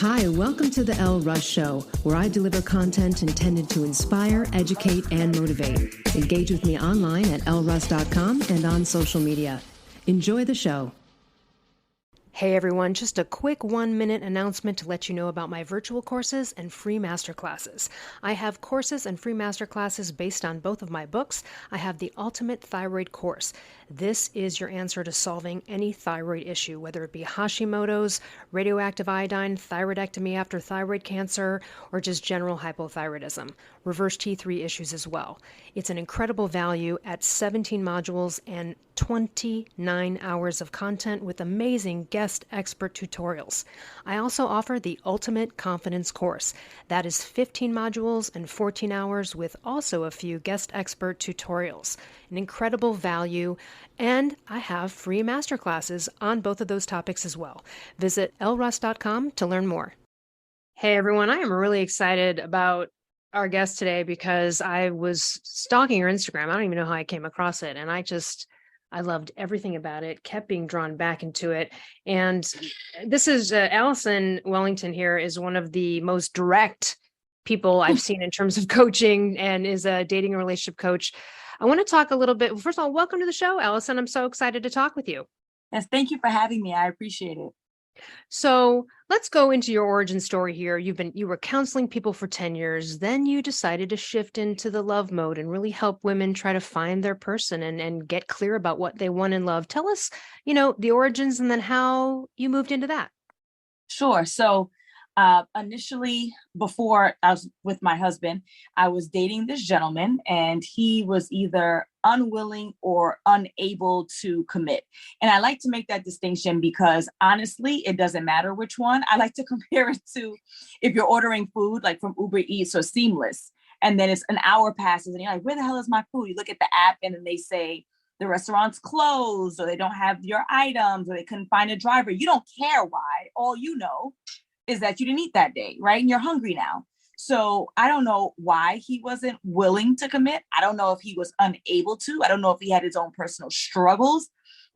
Hi, welcome to the Elle Russ Show, where I deliver content intended to inspire, educate, and motivate. Engage with me online at elleruss.com and on social media. Enjoy the show. Hey everyone, just a quick 1-minute announcement to let you know about my virtual courses and free masterclasses. I have courses and free masterclasses based on both of my books. I have the Ultimate Thyroid Course. This is your answer to solving any thyroid issue, whether it be Hashimoto's, radioactive iodine, thyroidectomy after thyroid cancer, or just general hypothyroidism. Reverse T3 issues as well. It's an incredible value at 17 modules and 29 hours of content with amazing guest expert tutorials. I also offer the Ultimate Confidence Course. That is 15 modules and 14 hours with also a few guest expert tutorials. An incredible value, and I have free masterclasses on both of those topics as well. Visit elleruss.com to learn more. Hey everyone, I am really excited about our guest today because I was stalking her Instagram. I don't even know how I came across it, and I loved everything about it, kept being drawn back into it. And this is Alison Wellington here is one of the most direct people I've seen in terms of coaching and is a dating and relationship coach. I want to talk a little bit. First of all, welcome to the show, Alison. I'm so excited to talk with you. Yes, thank you for having me. I appreciate it. So let's go into your origin story here. You were counseling people for 10 years. Then you decided to shift into the love mode and really help women try to find their person and get clear about what they want in love. Tell us, the origins and then how you moved into that. Sure. So initially, before I was with my husband, I was dating this gentleman and he was either unwilling or unable to commit. And I like to make that distinction because honestly, it doesn't matter which one. I like to compare it to if you're ordering food like from Uber Eats or Seamless, and then it's an hour passes and you're like, where the hell is my food? You look at the app and then they say the restaurant's closed or they don't have your items or they couldn't find a driver. You don't care why. All you know is that you didn't eat that day, right? And you're hungry now. So I don't know why he wasn't willing to commit. I don't know if he was unable to. I don't know if he had his own personal struggles,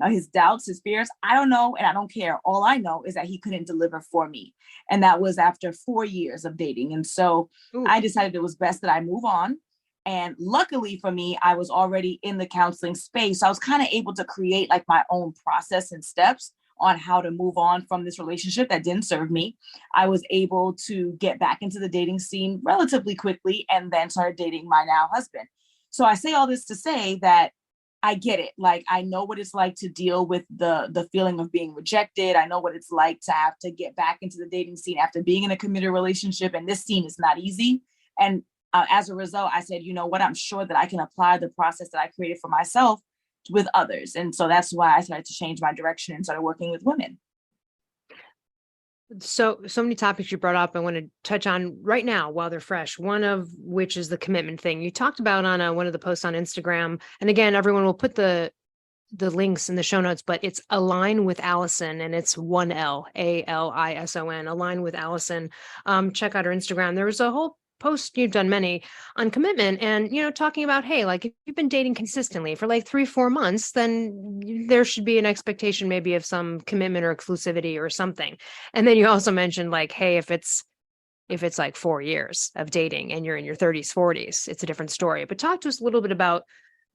his doubts, his fears. I don't know. And I don't care. All I know is that he couldn't deliver for me. And that was after 4 years of dating. And so I decided it was best that I move on. And luckily for me, I was already in the counseling space. So I was kind of able to create like my own process and steps on how to move on from this relationship that didn't serve me. I was able to get back into the dating scene relatively quickly and then started dating my now husband. So I say all this to say that I get it. Like, I know what it's like to deal with the feeling of being rejected. I know what it's like to have to get back into the dating scene after being in a committed relationship. And this scene is not easy. And as a result, I said, you know what, I'm sure that I can apply the process that I created for myself with others. And so that's why I started to change my direction and started working with women. So many topics you brought up I want to touch on right now while they're fresh, one of which is the commitment thing you talked about on one of the posts on Instagram. And again, everyone will put the links in the show notes, but it's Align with Alison, and it's 1L, ALISON, Align with Alison. Check out her Instagram. There was a whole post, you've done many, on commitment and, talking about, hey, like if you've been dating consistently for like 3-4 months, then there should be an expectation maybe of some commitment or exclusivity or something. And then you also mentioned like, hey, if it's like 4 years of dating and you're in your 30s, 40s, it's a different story. But talk to us a little bit about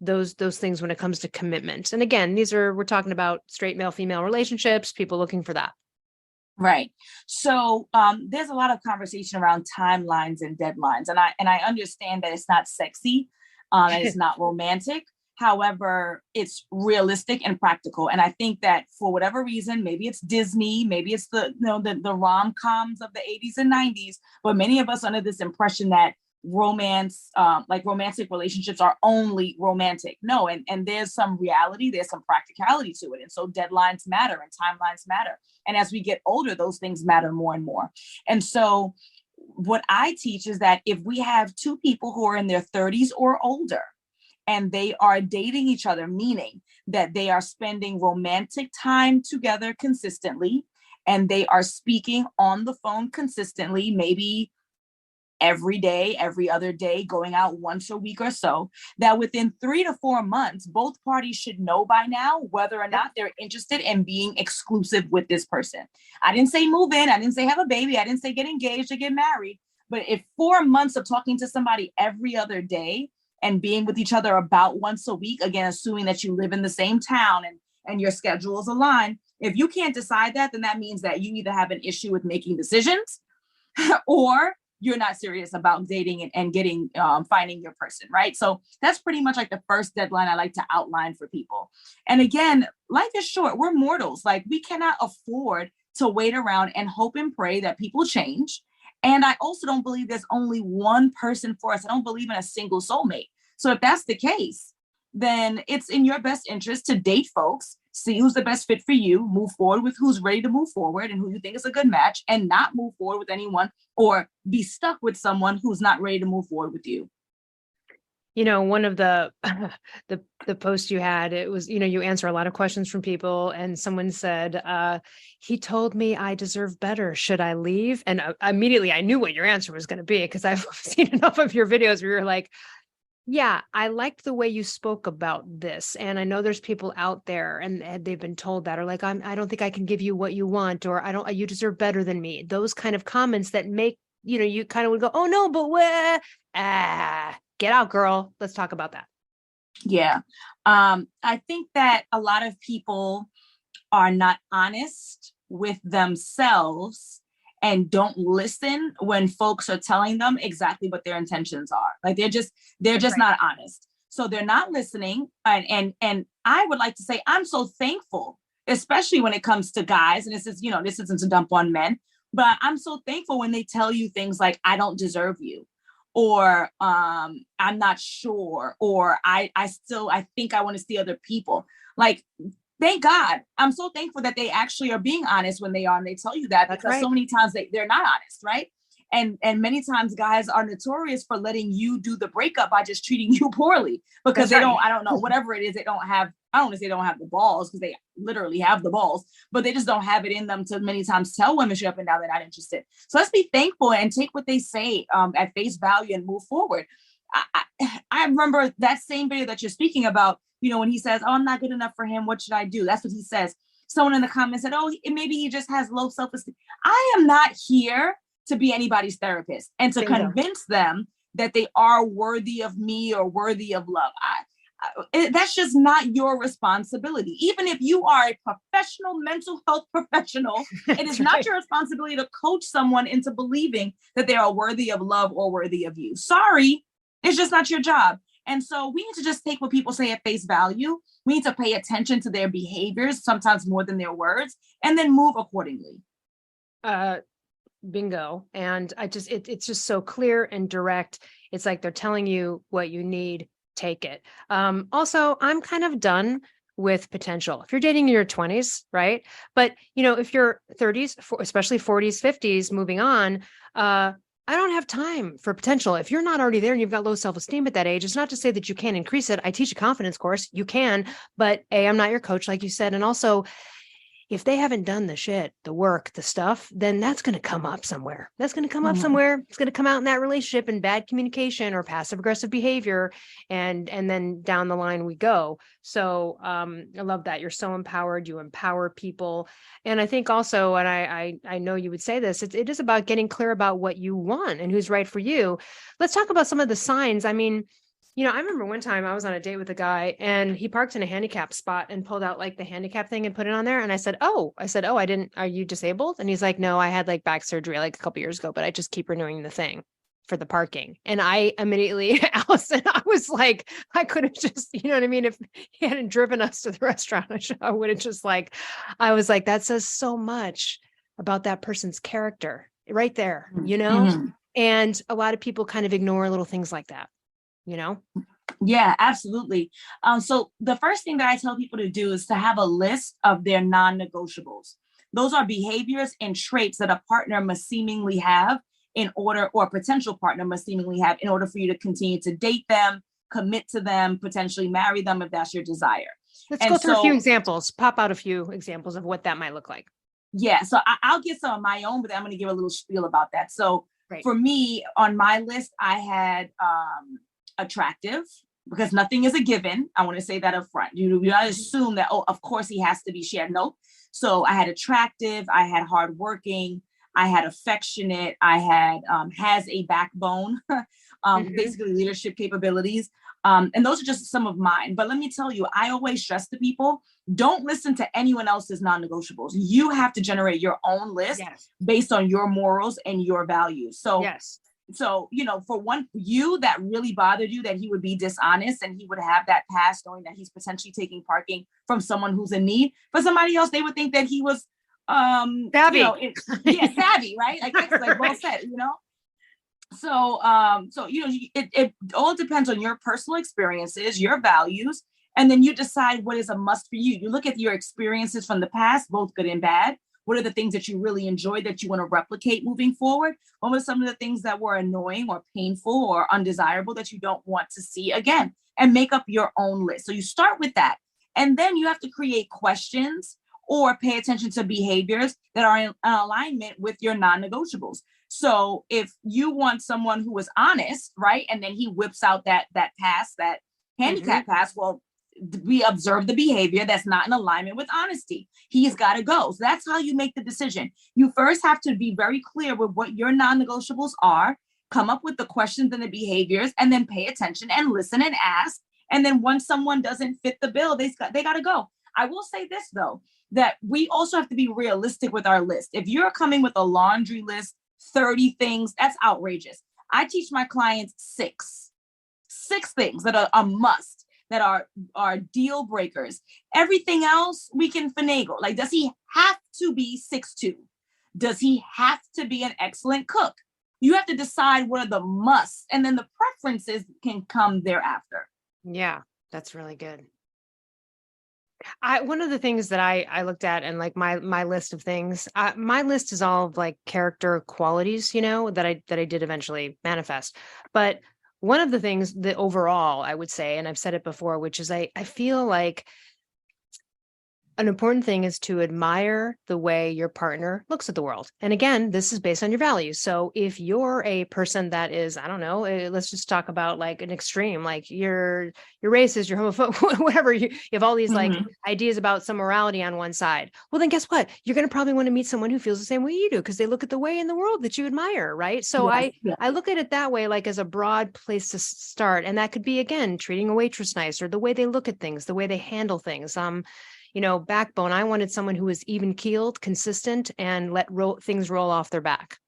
those things when it comes to commitment. And again, we're talking about straight male, female relationships, people looking for that. Right. So there's a lot of conversation around timelines and deadlines. And I understand that it's not sexy and it's not romantic. However, it's realistic and practical. And I think that for whatever reason, maybe it's Disney, maybe it's the rom-coms of the 80s and 90s, but many of us under this impression that romance, like romantic relationships are only romantic. No, and there's some reality, there's some practicality to it. And so deadlines matter and timelines matter. And as we get older, those things matter more and more. And so what I teach is that if we have two people who are in their 30s or older, and they are dating each other, meaning that they are spending romantic time together consistently, and they are speaking on the phone consistently, maybe every day, every other day, going out once a week or so, that within 3 to 4 months, both parties should know by now whether or not they're interested in being exclusive with this person. I didn't say move in. I didn't say have a baby. I didn't say get engaged or get married. But if 4 months of talking to somebody every other day and being with each other about once a week, again, assuming that you live in the same town and your schedules align, if you can't decide that, then that means that you either have an issue with making decisions or you're not serious about dating and getting, finding your person, right? So that's pretty much like the first deadline I like to outline for people. And again, life is short. We're mortals. Like, we cannot afford to wait around and hope and pray that people change. And I also don't believe there's only one person for us. I don't believe in a single soulmate. So if that's the case, then it's in your best interest to date folks, see who's the best fit for you, move forward with who's ready to move forward and who you think is a good match, and not move forward with anyone or be stuck with someone who's not ready to move forward with you. You know, one of the posts you had, it was, you know, you answer a lot of questions from people, and someone said, he told me I deserve better. Should I leave? And immediately I knew what your answer was going to be, because I've seen enough of your videos where you're like, yeah, I liked the way you spoke about this. And I know there's people out there and they've been told that, or like, I don't think I can give you what you want, or you deserve better than me. Those kind of comments that make, you know, you kind of would go, oh no, but get out, girl. Let's talk about that. Yeah. I think that a lot of people are not honest with themselves and don't listen when folks are telling them exactly what their intentions are. Like, they're just right. Not honest. So they're not listening. And I would like to say, I'm so thankful, especially when it comes to guys. And this is, you know, this isn't to dump on men, but I'm so thankful when they tell you things like, I don't deserve you, or I'm not sure, or I think I want to see other people. Like, thank God. I'm so thankful that they actually are being honest when they are, and they tell you that. That's because right. So many times they're not honest, right? And many times guys are notorious for letting you do the breakup by just treating you poorly, because that's they right. I don't know, whatever it is, they don't have, I don't want to say they don't have the balls, because they literally have the balls, but they just don't have it in them to many times tell women straight up and down they're not interested. So let's be thankful and take what they say at face value and move forward. I remember that same video that you're speaking about, you know, when he says, oh, I'm not good enough for him, what should I do? That's what he says. Someone in the comments said, oh, maybe he just has low self-esteem. I am not here to be anybody's therapist and to convince them that they are worthy of me or worthy of love. That's just not your responsibility. Even if you are a professional mental health professional, it is not your responsibility to coach someone into believing that they are worthy of love or worthy of you. Sorry, it's just not your job. And so we need to just take what people say at face value. We need to pay attention to their behaviors, sometimes more than their words, and then move accordingly. Bingo. And it's just so clear and direct. It's like they're telling you what you need, take it. Also, I'm kind of done with potential. If you're dating in your 20s, right? But, you know, if you're 30s, especially 40s, 50s, moving on, I don't have time for potential. If you're not already there and you've got low self-esteem at that age, it's not to say that you can't increase it. I teach a confidence course. You can, but I'm not your coach, like you said. And also, if they haven't done the shit, the work, the stuff, then that's going to come up somewhere. That's going to come up somewhere. It's going to come out in that relationship in bad communication or passive aggressive behavior. And then down the line we go. So I love that. You're so empowered. You empower people. And I think also, and I know you would say this, it is about getting clear about what you want and who's right for you. Let's talk about some of the signs. I mean, you know, I remember one time I was on a date with a guy and he parked in a handicap spot and pulled out like the handicap thing and put it on there. And I said, are you disabled? And he's like, no, I had like back surgery like a couple years ago, but I just keep renewing the thing for the parking. And I immediately, Allison, I was like, I could have just, you know what I mean? If he hadn't driven us to the restaurant, I would have just like, I was like, that says so much about that person's character right there, you know? Mm-hmm. And a lot of people kind of ignore little things like that. You know? Yeah, absolutely. So the first thing that I tell people to do is to have a list of their non-negotiables. Those are behaviors and traits that a partner must seemingly have or a potential partner must seemingly have in order for you to continue to date them, commit to them, potentially marry them if that's your desire. Let's go through a few examples, pop out a few examples of what that might look like. Yeah, so I'll get some of my own, but I'm going to give a little spiel about that. So Right. for me, on my list, I had attractive, because nothing is a given. I want to say that up front. You do not assume that, oh, of course he has to be. She had no. So I had attractive, I had hardworking, I had affectionate, I had has a backbone, basically leadership capabilities. And those are just some of mine. But let me tell you, I always stress to people, don't listen to anyone else's non-negotiables. You have to generate your own list based on your morals and your values. So, so, you know, for one, you, that really bothered you that he would be dishonest and he would have that past knowing that he's potentially taking parking from someone who's in need. For somebody else, they would think that he was, savvy. You know, savvy, right? Like, that's like well said, you know? So, so, you know, it all depends on your personal experiences, your values, and then you decide what is a must for you. You look at your experiences from the past, both good and bad. What are the things that you really enjoyed that you want to replicate moving forward? What were some of the things that were annoying or painful or undesirable that you don't want to see again? And make up your own list. So you start with that. And then you have to create questions or pay attention to behaviors that are in alignment with your non-negotiables. So if you want someone who is honest, right? And then he whips out that pass, that handicap pass, well, we observe the behavior that's not in alignment with honesty. He's got to go. So that's how you make the decision. You first have to be very clear with what your non-negotiables are, come up with the questions and the behaviors, and then pay attention and listen and ask. And then once someone doesn't fit the bill, they got to go. I will say this, though, that we also have to be realistic with our list. If you're coming with a laundry list, 30 things, that's outrageous. I teach my clients six things that are a must, that are deal breakers. Everything else we can finagle. Like, does he have to be 6'2"? Does he have to be an excellent cook? You have to decide what are the musts, and then the preferences can come thereafter. Yeah, that's really good. One of the things that I looked at, and like my list of things, my list is all of like character qualities, you know, that I did eventually manifest. But one of the things that overall I would say, and I've said it before, which is I feel like an important thing is to admire the way your partner looks at the world. And again, this is based on your values. So if you're a person that is, I don't know, let's just talk about like an extreme, like you're racist, you're homophobic, whatever, you have all these like ideas about some morality on one side. Well, then guess what? You're going to probably want to meet someone who feels the same way you do, because they look at the way in the world that you admire, right? So I look at it that way, like as a broad place to start. And that could be, again, treating a waitress nice, or the way they look at things, the way they handle things. You know, backbone. I wanted someone who was even keeled, consistent, and let things roll off their back.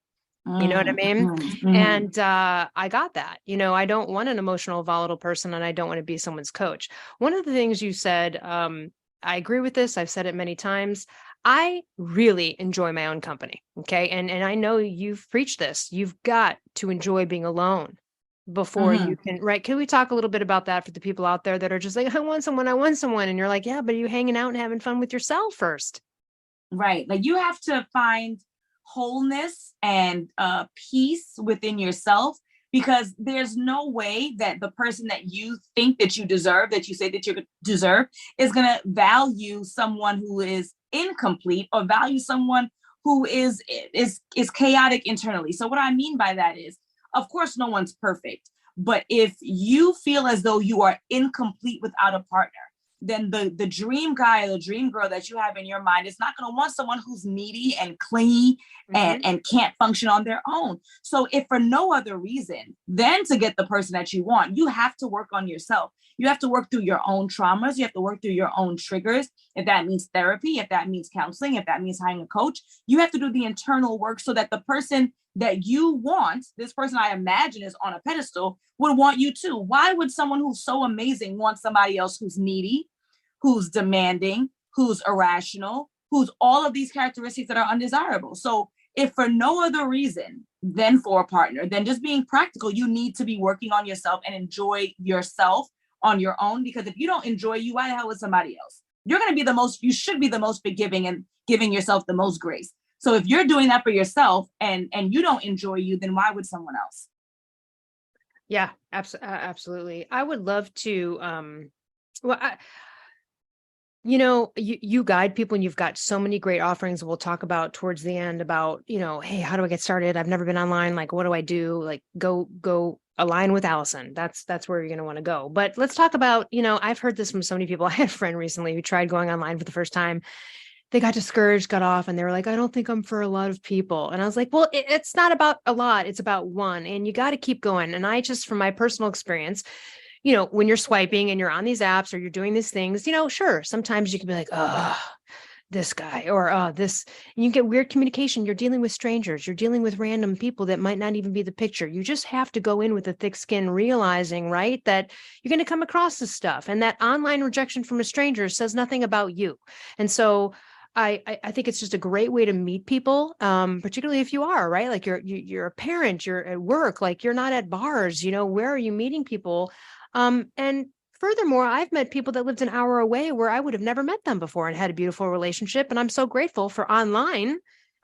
You know what I mean? And I got that. You know, I don't want an emotional, volatile person, and I don't want to be someone's coach. One of the things you said, I agree with this. I've said it many times. I really enjoy my own company. Okay. And I know you've preached this. You've got to enjoy being alone before you can, right? Can we talk a little bit about that for the people out there that are just like, I want someone. And you're like, yeah, but are you hanging out and having fun with yourself first? Right. Like, you have to find wholeness and peace within yourself, because there's no way that the person that you think that you deserve, that you say that you deserve, is going to value someone who is incomplete, or value someone who is chaotic internally. So what I mean by that is, of course, no one's perfect, but if you feel as though you are incomplete without a partner, then the dream guy or the dream girl that you have in your mind is not going to want someone who's needy and clingy and can't function on their own. So if for no other reason than to get the person that you want, you have to work on yourself. You have to work through your own traumas. You have to work through your own triggers. If that means therapy, if that means counseling, if that means hiring a coach, you have to do the internal work so that the person that you want, this person I imagine is on a pedestal, would want you too. Why would someone who's so amazing want somebody else who's needy, who's demanding, who's irrational, who's all of these characteristics that are undesirable? So if for no other reason than for a partner, then just being practical, you need to be working on yourself and enjoy yourself on your own. Because if you don't enjoy you, why the hell is somebody else? You're going to be you should be the most forgiving and giving yourself the most grace. So if you're doing that for yourself and you don't enjoy you, then why would someone else? Yeah, absolutely. I would love to, you guide people and you've got so many great offerings we'll talk about towards the end about, hey, how do I get started? I've never been online. Like, what do I do? Like, go align with Alison. That's where you're going to want to go. But let's talk about, I've heard this from so many people. I had a friend recently who tried going online for the first time. They got discouraged, got off, and they were like, I don't think I'm for a lot of people. And I was like, well, it's not about a lot. It's about one. And you got to keep going. And I just, from my personal experience, when you're swiping and you're on these apps or you're doing these things, sure, sometimes you can be like, oh, this guy or this, and you get weird communication. You're dealing with strangers. You're dealing with random people that might not even be the picture. You just have to go in with a thick skin, realizing, right, that you're going to come across this stuff, and that online rejection from a stranger says nothing about you. And so I think it's just a great way to meet people, particularly if you are, right? Like you're a parent, you're at work, like you're not at bars, where are you meeting people? And furthermore, I've met people that lived an hour away where I would have never met them before and had a beautiful relationship. And I'm so grateful for online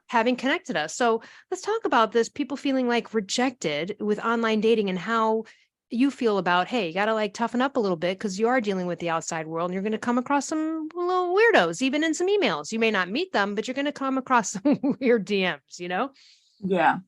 having connected us. So let's talk about this, people feeling like rejected with online dating and how you feel about, hey, you got to like toughen up a little bit because you are dealing with the outside world and you're going to come across some little weirdos, even in some emails. You may not meet them, but you're going to come across some weird DMs, Yeah.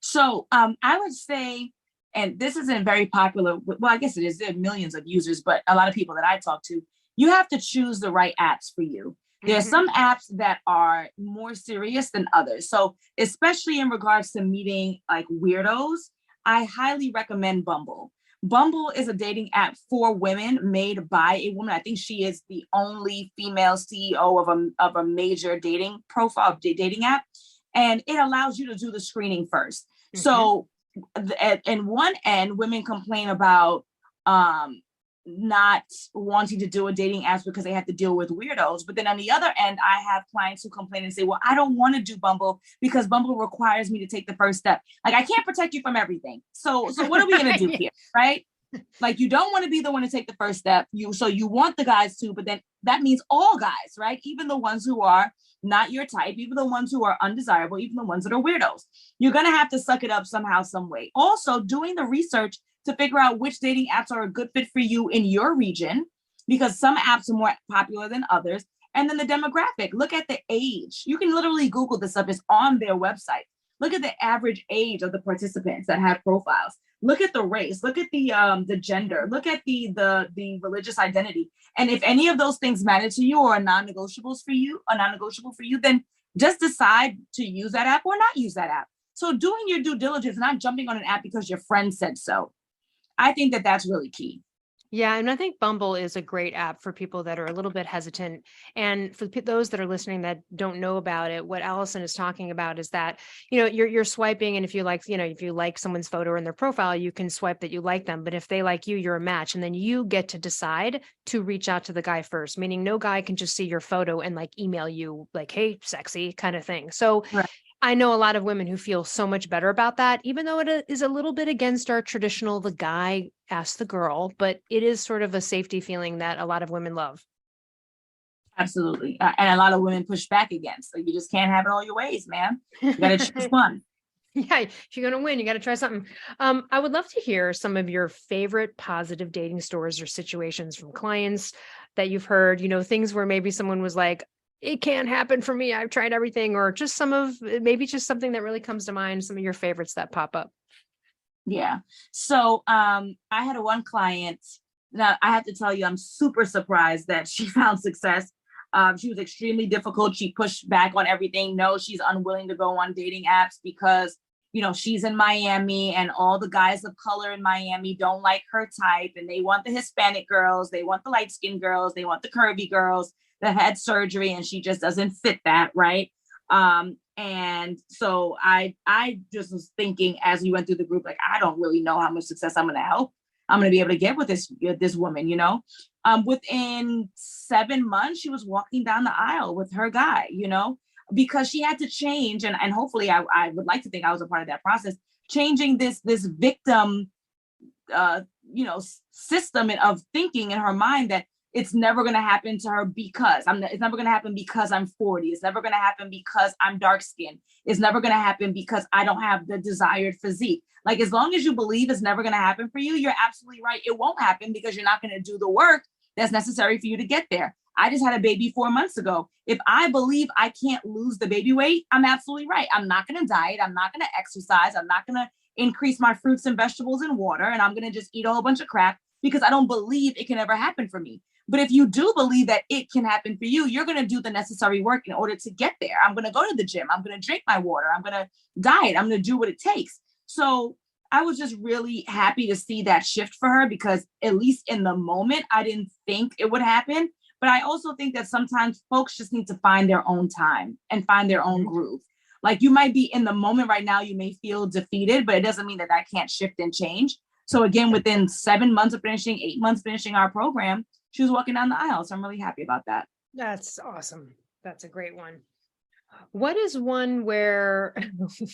So I would say, and this isn't very popular. Well, I guess it is. There are millions of users, but a lot of people that I talk to, you have to choose the right apps for you. There are some apps that are more serious than others. So especially in regards to meeting like weirdos, I highly recommend Bumble. Bumble is a dating app for women made by a woman. I think she is the only female CEO of a major dating dating app. And it allows you to do the screening first. So at one end, women complain about not wanting to do a dating app because they have to deal with weirdos. But then on the other end, I have clients who complain and say, well, I don't want to do Bumble because Bumble requires me to take the first step. Like, I can't protect you from everything. So what are we going to do here? Right? Like, you don't want to be the one to take the first step. So you want the guys to, but then that means all guys, right? Even the ones who are not your type, even the ones who are undesirable, even the ones that are weirdos. You're going to have to suck it up somehow, some way. Also, doing the research to figure out which dating apps are a good fit for you in your region, because some apps are more popular than others. And then the demographic, look at the age. You can literally Google this up. It's on their website. Look at the average age of the participants that have profiles. Look at the race. Look at the gender. Look at the religious identity. And if any of those things matter to you or are non-negotiable for you, then just decide to use that app or not use that app. So doing your due diligence, not jumping on an app because your friend said so. I think that that's really key. Yeah. And I think Bumble is a great app for people that are a little bit hesitant. And for those that are listening that don't know about it, what Alison is talking about is that, you're swiping. And if you like someone's photo in their profile, you can swipe that you like them. But if they like you, you're a match. And then you get to decide to reach out to the guy first, meaning no guy can just see your photo and like email you like, hey, sexy kind of thing. So right. I know a lot of women who feel so much better about that, even though it is a little bit against our traditional, the guy asks the girl, but it is sort of a safety feeling that a lot of women love. Absolutely. And a lot of women push back against. So you just can't have it all your ways, man. You got to choose one. Yeah, if you're going to win, you got to try something. I would love to hear some of your favorite positive dating stories or situations from clients that you've heard, things where maybe someone was like, it can't happen for me. I've tried everything, or just just something that really comes to mind, some of your favorites that pop up. Yeah. So I had one client. Now I have to tell you, I'm super surprised that she found success. She was extremely difficult. She pushed back on everything. No, she's unwilling to go on dating apps because, she's in Miami and all the guys of color in Miami don't like her type. And they want the Hispanic girls. They want the light skinned girls. They want the curvy girls that had surgery, and she just doesn't fit that. Right. And so I just was thinking as we went through the group, like, I don't really know how much success I'm going to be able to get with this woman, within 7 months, she was walking down the aisle with her guy, because she had to change. And hopefully I would like to think I was a part of that process, changing this victim, system of thinking in her mind that it's never going to happen to her because it's never going to happen because I'm 40. It's never going to happen because I'm dark skinned. It's never going to happen because I don't have the desired physique. Like, as long as you believe it's never going to happen for you, you're absolutely right. It won't happen because you're not going to do the work that's necessary for you to get there. I just had a baby 4 months ago. If I believe I can't lose the baby weight, I'm absolutely right. I'm not going to diet. I'm not going to exercise. I'm not going to increase my fruits and vegetables and water. And I'm going to just eat a whole bunch of crap because I don't believe it can ever happen for me. But if you do believe that it can happen for you, you're going to do the necessary work in order to get there. I'm going to go to the gym. I'm going to drink my water. I'm going to diet. I'm going to do what it takes. So I was just really happy to see that shift for her, because at least in the moment, I didn't think it would happen. But I also think that sometimes folks just need to find their own time and find their own groove. Like, you might be in the moment right now, you may feel defeated, but it doesn't mean that that can't shift and change. So again, within 7 months of finishing, 8 months finishing our program, she was walking down the aisle. So I'm really happy about that. That's awesome. That's a great one. What is one where,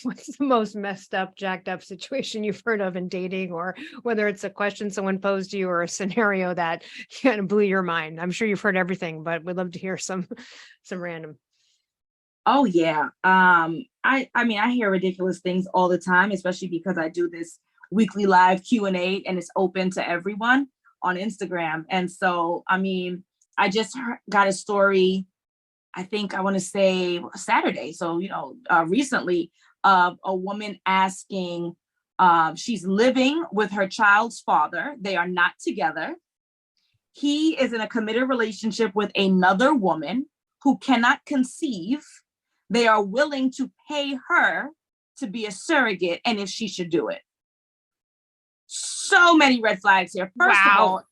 what's the most messed up, jacked up situation you've heard of in dating, or whether it's a question someone posed to you or a scenario that kind of blew your mind? I'm sure you've heard everything, but we'd love to hear some random. Oh yeah. I mean, I hear ridiculous things all the time, especially because I do this weekly live Q&A and it's open to everyone on Instagram. And so, I mean, I just got a story, I think I want to say Saturday. So, recently, of a woman asking, she's living with her child's father. They are not together. He is in a committed relationship with another woman who cannot conceive. They are willing to pay her to be a surrogate, and if she should do it. So many red flags here. First of all,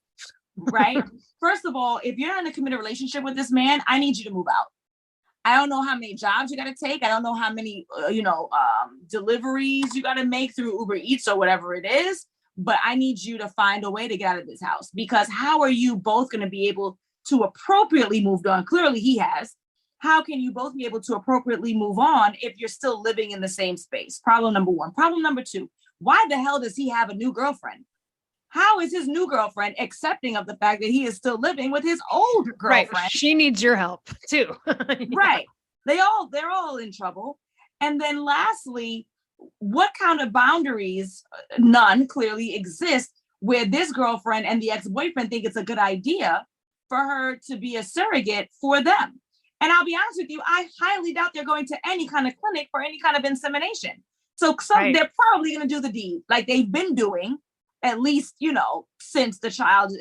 right? First of all, if you're not in a committed relationship with this man, I need you to move out. I don't know how many jobs you got to take. I don't know how many, deliveries you got to make through Uber Eats or whatever it is. But I need you to find a way to get out of this house, because how are you both going to be able to appropriately move on? Clearly he has. How can you both be able to appropriately move on if you're still living in the same space? Problem number one. Problem number two, why the hell does he have a new girlfriend? How is his new girlfriend accepting of the fact that he is still living with his old girlfriend? Right. She needs your help too. Right. They're all in trouble. And then lastly, what kind of boundaries, none clearly exist, where this girlfriend and the ex-boyfriend think it's a good idea for her to be a surrogate for them? And I'll be honest with you, I highly doubt they're going to any kind of clinic for any kind of insemination. So Right. They're probably going to do the deed like they've been doing, at least, since the child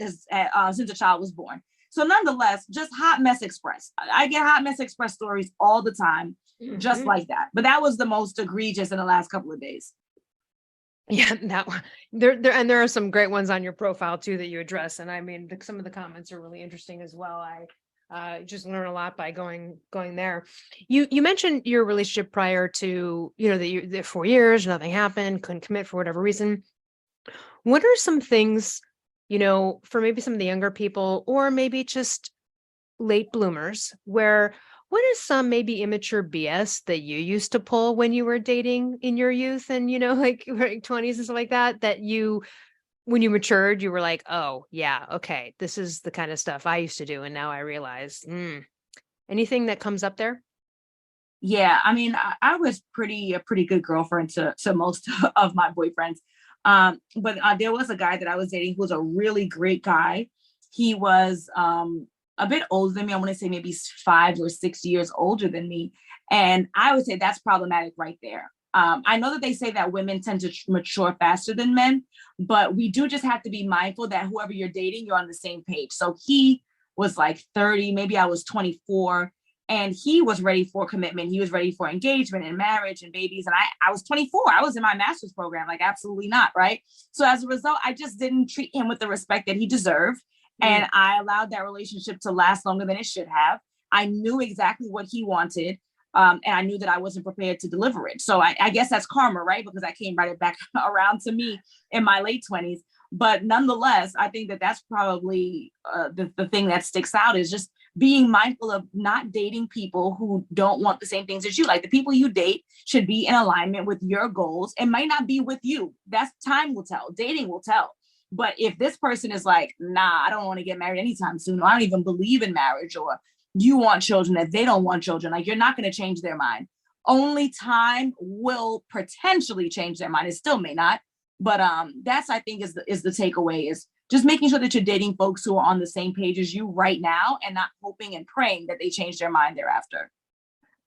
was born. So nonetheless, just hot mess express. I get hot mess express stories all the time, just like that. But that was the most egregious in the last couple of days. Yeah, that one. There are some great ones on your profile too that you address. And I mean, some of the comments are really interesting as well. I just learn a lot by going there. You mentioned your relationship prior to, that you 4 years, nothing happened, couldn't commit for whatever reason. What are some things, for maybe some of the younger people, or maybe just late bloomers, what is some maybe immature BS that you used to pull when you were dating in your youth and, like 20s and stuff like that, when you matured, you were like, oh yeah, okay, this is the kind of stuff I used to do. And now I realize, anything that comes up there? Yeah. I mean, I was a pretty good girlfriend to most of my boyfriends. But there was a guy that I was dating who was a really great guy. He was a bit older than me. I want to say maybe 5 or 6 years older than me. And I would say that's problematic right there. I know that they say that women tend to mature faster than men, but we do just have to be mindful that whoever you're dating, you're on the same page. So he was like 30, maybe I was 24, and he was ready for commitment. He was ready for engagement and marriage and babies. And I was 24. I was in my master's program, like absolutely not, right? So as a result, I just didn't treat him with the respect that he deserved. And I allowed that relationship to last longer than it should have. I knew exactly what he wanted. And I knew that I wasn't prepared to deliver it. So I guess that's karma, right? Because I came right back around to me in my late 20s. But nonetheless, I think that that's probably the thing that sticks out, is just being mindful of not dating people who don't want the same things as you. Like, the people you date should be in alignment with your goals. It might not be with you. That's time will tell. Dating will tell. But if this person is like, nah, I don't want to get married anytime soon, or I don't even believe in marriage, or you want children that they don't want children, like, you're not going to change their mind. Only time will potentially change their mind. It still may not. But that's, I think, is the takeaway, is just making sure that you're dating folks who are on the same page as you right now and not hoping and praying that they change their mind thereafter.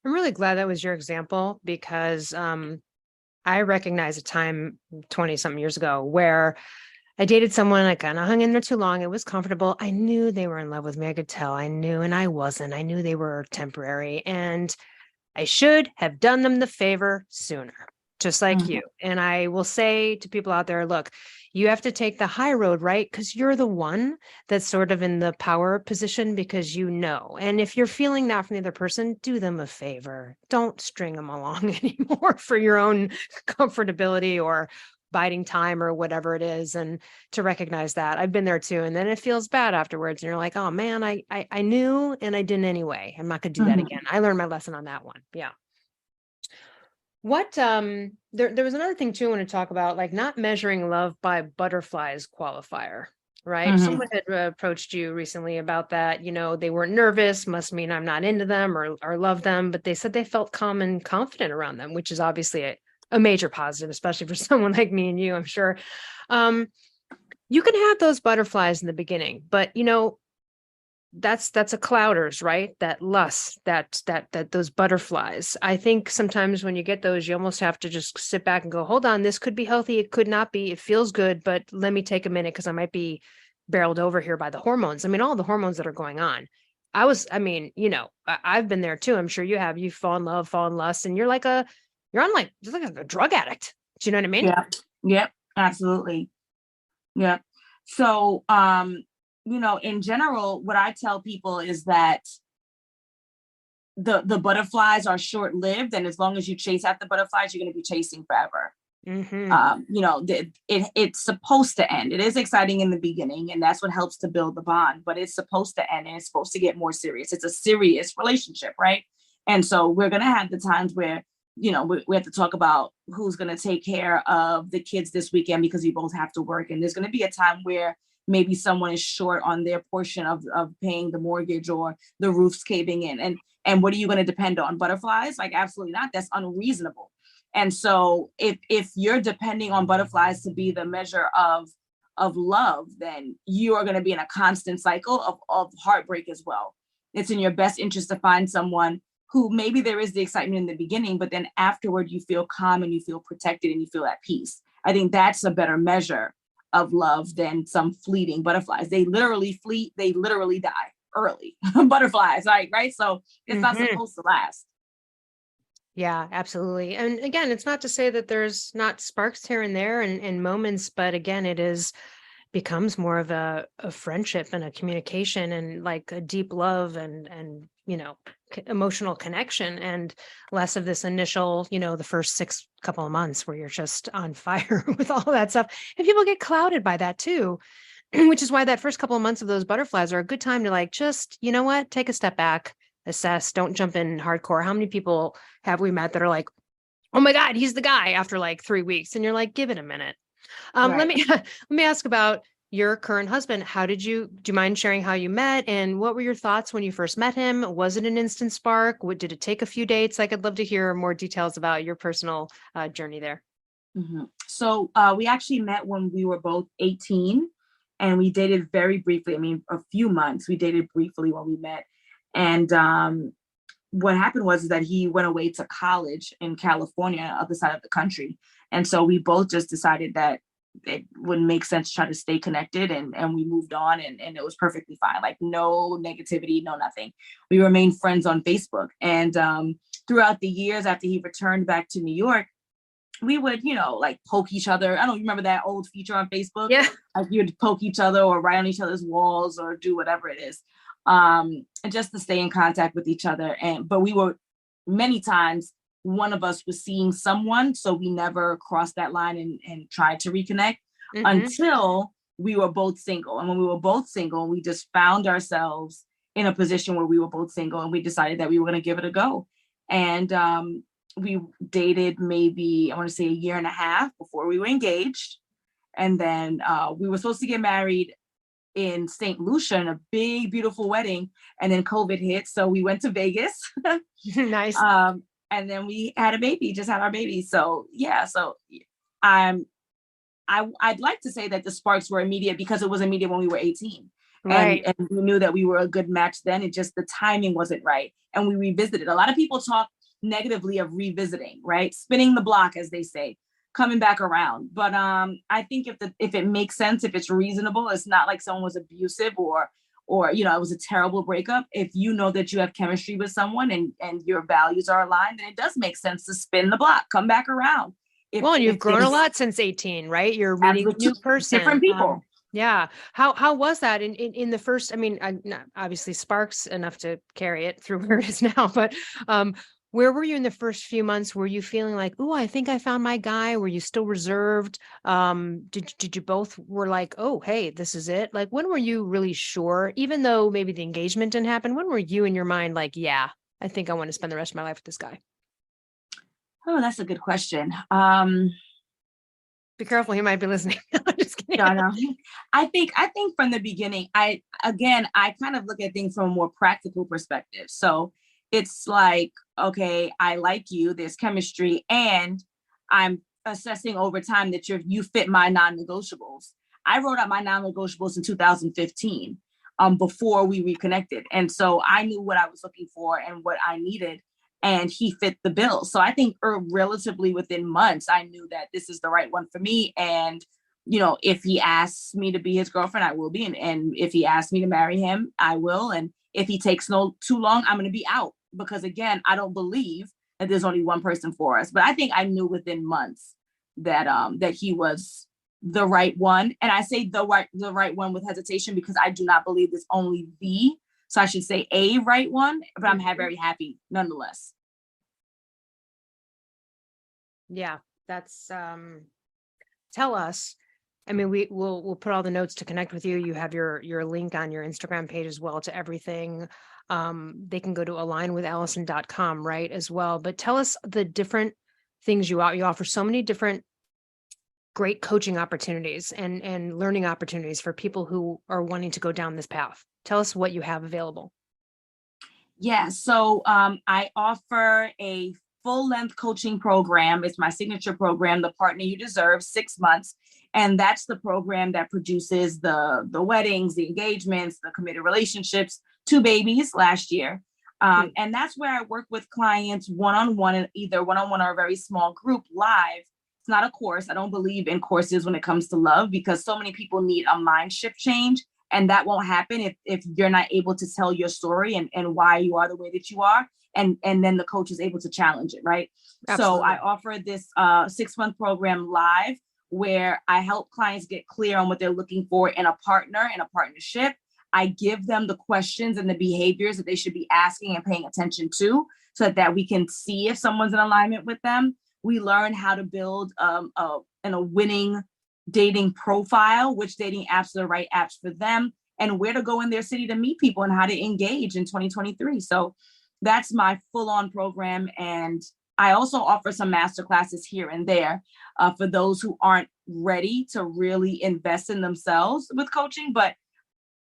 I'm really glad that was your example because I recognize a time 20 something years ago where I dated someone, I kind of hung in there too long. It was comfortable. I knew they were in love with me. I could tell. I knew, and I wasn't. I knew they were temporary, and I should have done them the favor sooner, just like you. And I will say to people out there, look, you have to take the high road, right? Because you're the one that's sort of in the power position because you know. And if you're feeling that from the other person, do them a favor. Don't string them along anymore for your own comfortability or biding time or whatever it is. And to recognize that I've been there too. And then it feels bad afterwards. And you're like, oh man, I knew and I didn't anyway. I'm not going to do that again. I learned my lesson on that one. Yeah. What there was another thing too I want to talk about, like not measuring love by butterflies qualifier, right? Someone had approached you recently about that. You know, they weren't nervous, must mean I'm not into them or love them, but they said they felt calm and confident around them, which is obviously a major positive, especially for someone like me and you, I'm sure. You can have those butterflies in the beginning, but you know, that's a clouders, right? That lust, that those butterflies. I think sometimes when you get those, you almost have to just sit back and go, hold on, this could be healthy. It could not be. It feels good, but let me take a minute because I might be barreled over here by the hormones. I mean, all the hormones that are going on. You know, I've been there too. I'm sure you have. You fall in love, fall in lust, and you're on like a drug addict. Do you know what I mean? Yeah. Yep. Absolutely. Yeah. So, you know, in general, what I tell people is that the butterflies are short-lived, and as long as you chase after butterflies, you're going to be chasing forever. You know, it's supposed to end. It is exciting in the beginning, and that's what helps to build the bond, but it's supposed to end and it's supposed to get more serious. It's a serious relationship, right? And so we're going to have the times where, you know, we have to talk about who's going to take care of the kids this weekend because we both have to work. And there's going to be a time where maybe someone is short on their portion of paying the mortgage or the roof's caving in. And what are you going to depend on? Butterflies? Like, absolutely not. That's unreasonable. And so if you're depending on butterflies to be the measure of love, then you are going to be in a constant cycle of heartbreak as well. It's in your best interest to find someone who maybe there is the excitement in the beginning, but then afterward you feel calm and you feel protected and you feel at peace. I think that's a better measure of love than some fleeting butterflies. They literally fleet, they literally die early. Butterflies, right? So it's not supposed to last. Yeah, absolutely. And again, it's not to say that there's not sparks here and there and moments, but again, becomes more of a friendship and a communication and like a deep love and you know, emotional connection, and less of this initial, you know, the first couple of months where you're just on fire with all that stuff. And people get clouded by that too, which is why that first couple of months of those butterflies are a good time to like, just, you know what, take a step back, assess, don't jump in hardcore. How many people have we met that are like, oh my God, he's the guy after like 3 weeks. And you're like, give it a minute. Right. Let me ask about your current husband. Do you mind sharing how you met and what were your thoughts when you first met him? Was it an instant spark? Did it take a few dates? Like, I'd love to hear more details about your personal journey there. So we actually met when we were both 18 and we dated very briefly. I mean, a few months. We dated briefly when we met. And what happened was that he went away to college in California, other side of the country. And so we both just decided that it wouldn't make sense to try to stay connected, and we moved on, and it was perfectly fine. Like, no negativity, no nothing. We remained friends on Facebook. And throughout the years after he returned back to New York, we would, you know, like poke each other. I don't remember that old feature on Facebook. Yeah. Like you would poke each other or write on each other's walls or do whatever it is. And just to stay in contact with each other. But we were many times, one of us was seeing someone, so we never crossed that line and tried to reconnect until we were both single. And when we were both single, we just found ourselves in a position where we were both single, and we decided that we were going to give it a go. And we dated maybe, I want to say, 1.5 years before we were engaged. And then we were supposed to get married in St. Lucia in a big, beautiful wedding. And then COVID hit. So we went to Vegas. Nice. And then we had a baby, just had our baby. So yeah, so I'm I'd like to say that the sparks were immediate because it was immediate when we were 18. Right. And we knew that we were a good match then. It just, the timing wasn't right. And we revisited. A lot of people talk negatively of revisiting, right? Spinning the block, as they say, coming back around. But I think if it makes sense, if it's reasonable, it's not like someone was abusive or it was a terrible breakup. If you know that you have chemistry with someone and your values are aligned, then it does make sense to spin the block, come back around. And you've grown a lot since 18, right? You're meeting a new person, different people. Yeah. How was that in the first, I mean, obviously sparks enough to carry it through where it is now, but where were you in the first few months? Were you feeling like, oh, I think I found my guy? Were you still reserved? Did you both were like, oh, hey, this is it? Like, when were you really sure, even though maybe the engagement didn't happen, when were you in your mind like, yeah, I think I want to spend the rest of my life with this guy? Oh, that's a good question. Be careful, he might be listening. I'm just kidding. No. I think from the beginning, I kind of look at things from a more practical perspective. So it's like, okay, I like you, there's chemistry, and I'm assessing over time that you fit my non-negotiables. I wrote out my non-negotiables in 2015, before we reconnected. And so I knew what I was looking for and what I needed, and he fit the bill. So I think relatively within months, I knew that this is the right one for me. And, if he asks me to be his girlfriend, I will be. And if he asks me to marry him, I will. And if he takes too long, I'm going to be out, because again, I don't believe that there's only one person for us. But I think I knew within months that he was the right one. And I say the right one with hesitation, because I do not believe there's only so I should say a right one, but I'm very happy nonetheless. Yeah, that's tell us. I mean, we'll put all the notes to connect with you. You have your link on your Instagram page as well to everything. They can go to alignwithallison.com, right, as well. But tell us the different things you offer. So many different great coaching opportunities and learning opportunities for people who are wanting to go down this path. Tell us what you have available. Yeah, so I offer a full-length coaching program. It's my signature program, The Partner You Deserve, 6 months. And that's the program that produces the weddings, the engagements, the committed relationships, 2 babies last year. And that's where I work with clients one-on-one, either one-on-one or a very small group live. It's not a course. I don't believe in courses when it comes to love, because so many people need a mind shift change. And that won't happen if you're not able to tell your story and why you are the way that you are. And then the coach is able to challenge it, right? Absolutely. So I offer this 6-month program live, where I help clients get clear on what they're looking for in a partner, in a partnership. I give them the questions and the behaviors that they should be asking and paying attention to, so that we can see if someone's in alignment with them. We learn how to build a winning dating profile, which dating apps are the right apps for them, and where to go in their city to meet people and how to engage in 2023. So that's my full-on program. And I also offer some masterclasses here and there for those who aren't ready to really invest in themselves with coaching. But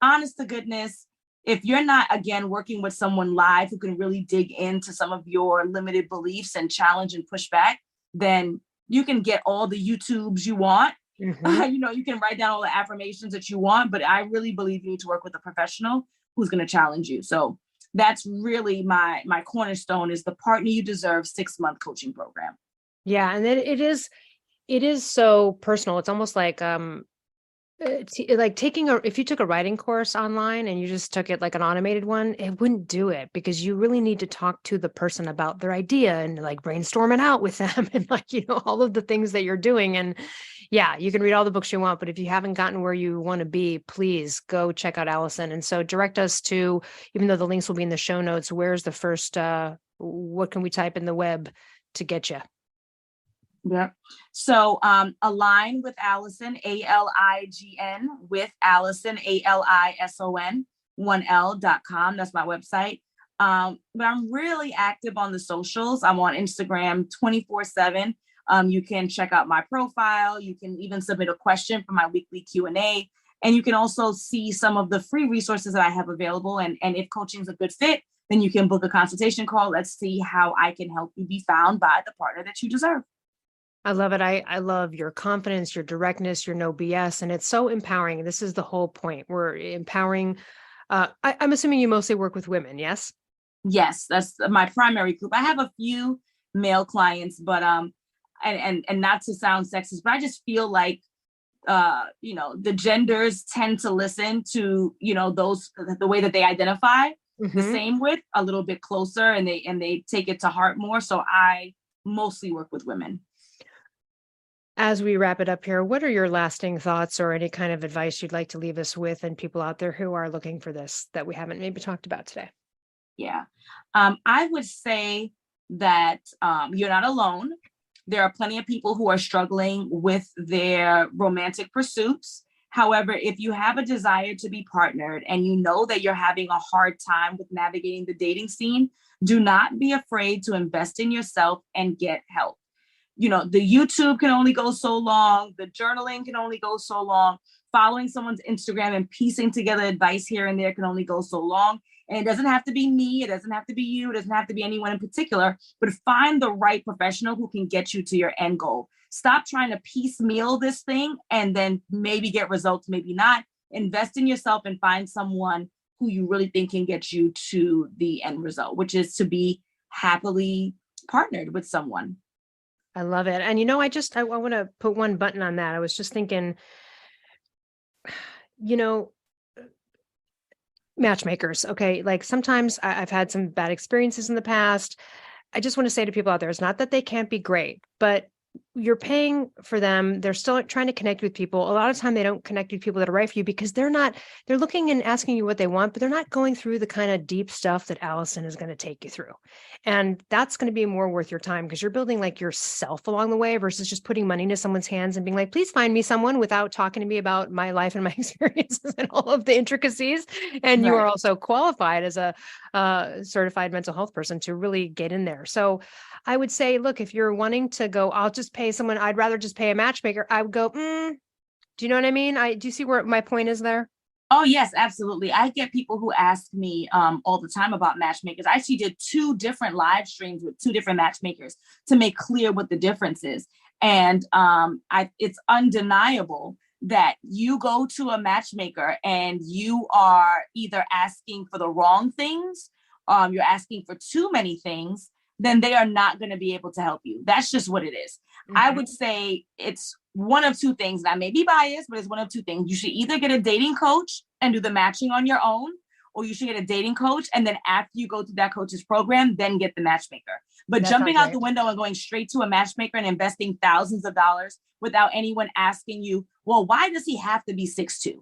honest to goodness, if you're not, again, working with someone live who can really dig into some of your limited beliefs and challenge and push back, then you can get all the YouTubes you want. Mm-hmm. You can write down all the affirmations that you want, but I really believe you need to work with a professional who's going to challenge you. So that's really my cornerstone, is The Partner You Deserve 6-month coaching program. Yeah. And then it is so personal. It's almost like, if you took a writing course online and you just took it like an automated one, it wouldn't do it, because you really need to talk to the person about their idea and like brainstorm it out with them and all of the things that you're doing. And yeah, you can read all the books you want, but if you haven't gotten where you want to be, please go check out Alison. And so direct us to, even though the links will be in the show notes, where's the first, what can we type in the web to get you? Yeah. So align with Alison, ALIGN, with Alison, ALISON, 1L.com. That's my website. But I'm really active on the socials. I'm on Instagram 24/7. You can check out my profile. You can even submit a question for my weekly Q&A. And you can also see some of the free resources that I have available. And if coaching is a good fit, then you can book a consultation call. Let's see how I can help you be found by the partner that you deserve. I love it. I love your confidence, your directness, your no BS, and it's so empowering. This is the whole point. We're empowering. I'm assuming you mostly work with women, yes? Yes, that's my primary group. I have a few male clients, but and not to sound sexist, but I just feel like the genders tend to listen to, those, the way that they identify the same with, a little bit closer, and they take it to heart more. So I mostly work with women. As we wrap it up here, what are your lasting thoughts or any kind of advice you'd like to leave us with and people out there who are looking for this that we haven't maybe talked about today? Yeah. I would say that you're not alone. There are plenty of people who are struggling with their romantic pursuits. However, if you have a desire to be partnered and you know that you're having a hard time with navigating the dating scene, do not be afraid to invest in yourself and get help. The YouTube can only go so long. The journaling can only go so long. Following someone's Instagram and piecing together advice here and there can only go so long. And it doesn't have to be me. It doesn't have to be you. It doesn't have to be anyone in particular, but find the right professional who can get you to your end goal. Stop trying to piecemeal this thing and then maybe get results, maybe not. Invest in yourself and find someone who you really think can get you to the end result, which is to be happily partnered with someone. I love it. And, I want to put one button on that. I was just thinking, matchmakers. Okay. Like sometimes I've had some bad experiences in the past. I just want to say to people out there, it's not that they can't be great, but you're paying for them. They're still trying to connect with people. A lot of time they don't connect with people that are right for you because they're looking and asking you what they want, but they're not going through the kind of deep stuff that Alison is going to take you through. And that's going to be more worth your time because you're building like yourself along the way versus just putting money into someone's hands and being like, please find me someone without talking to me about my life and my experiences and all of the intricacies. And you are also qualified as a certified mental health person to really get in there. So I would say, look, if you're wanting to go, I'll just pay someone, I'd rather just pay a matchmaker. I would go, do you know what I mean? Do you see where my point is there? Oh, yes, absolutely. I get people who ask me all the time about matchmakers. I actually did 2 different live streams with 2 different matchmakers to make clear what the difference is. And it's undeniable that you go to a matchmaker and you are either asking for the wrong things, you're asking for too many things, then they are not going to be able to help you. That's just what it is. I would say it's one of 2 things. And I may be biased, but it's one of 2 things. You should either get a dating coach and do the matching on your own, or you should get a dating coach. And then after you go through that coach's program, then get the matchmaker. But jumping out the window and going straight to a matchmaker and investing thousands of dollars without anyone asking you, well, why does he have to be 6'2"?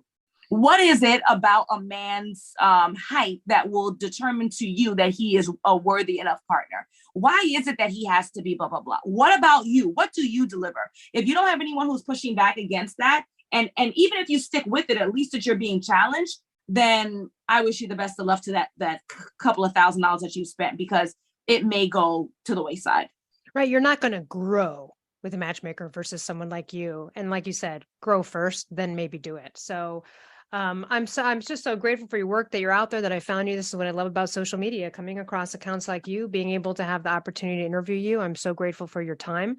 What is it about a man's height that will determine to you that he is a worthy enough partner? Why is it that he has to be blah, blah, blah? What about you? What do you deliver? If you don't have anyone who's pushing back against that, and even if you stick with it, at least that you're being challenged, then I wish you the best of luck to that couple of $1,000s that you spent, because it may go to the wayside. Right. You're not going to grow with a matchmaker versus someone like you. And like you said, grow first, then maybe do it. So I'm just so grateful for your work, that you're out there, that I found you. This is what I love about social media, coming across accounts like you, being able to have the opportunity to interview you. I'm so grateful for your time.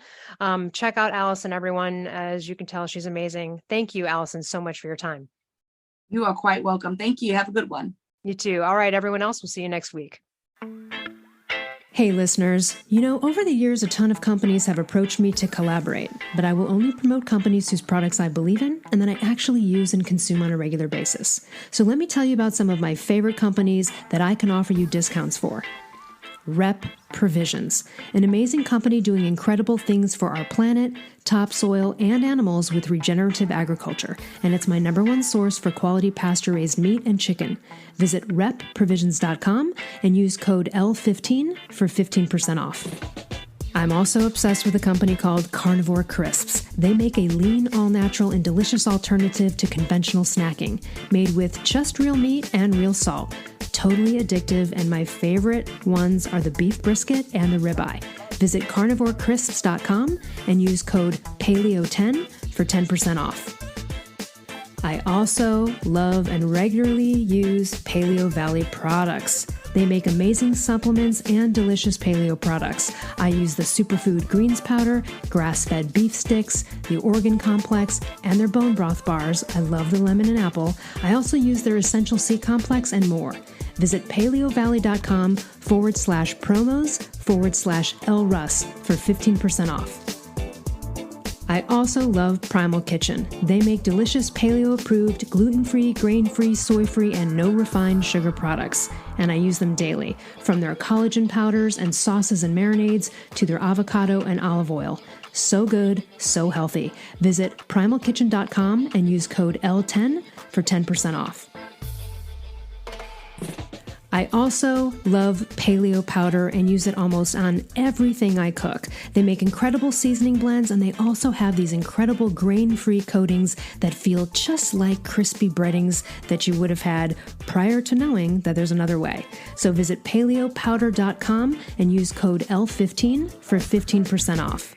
Check out Alison, everyone. As you can tell, she's amazing. Thank you, Alison, so much for your time. You are quite welcome. Thank you. Have a good one. You too. All right, everyone else, we'll see you next week. Hey listeners, over the years, a ton of companies have approached me to collaborate, but I will only promote companies whose products I believe in and that I actually use and consume on a regular basis. So let me tell you about some of my favorite companies that I can offer you discounts for. Rep Provisions, an amazing company doing incredible things for our planet, topsoil, and animals with regenerative agriculture, and it's my #1 source for quality pasture-raised meat and chicken. Visit repprovisions.com and use code L15 for 15% off. I'm also obsessed with a company called Carnivore Crisps. They make a lean, all-natural, and delicious alternative to conventional snacking, made with just real meat and real salt. Totally addictive, and my favorite ones are the beef brisket and the ribeye. Visit carnivorecrisps.com and use code PALEO10 for 10% off. I also love and regularly use Paleo Valley products. They make amazing supplements and delicious paleo products. I use the superfood greens powder, grass-fed beef sticks, the organ complex, and their bone broth bars. I love the lemon and apple. I also use their essential C complex and more. Visit paleovalley.com/promos/Elle Russ for 15% off. I also love Primal Kitchen. They make delicious paleo-approved, gluten-free, grain-free, soy-free, and no refined sugar products. And I use them daily, from their collagen powders and sauces and marinades to their avocado and olive oil. So good, so healthy. Visit primalkitchen.com and use code L10 for 10% off. I also love paleo powder and use it almost on everything I cook. They make incredible seasoning blends, and they also have these incredible grain-free coatings that feel just like crispy breadings that you would have had prior to knowing that there's another way. So visit paleopowder.com and use code L15 for 15% off.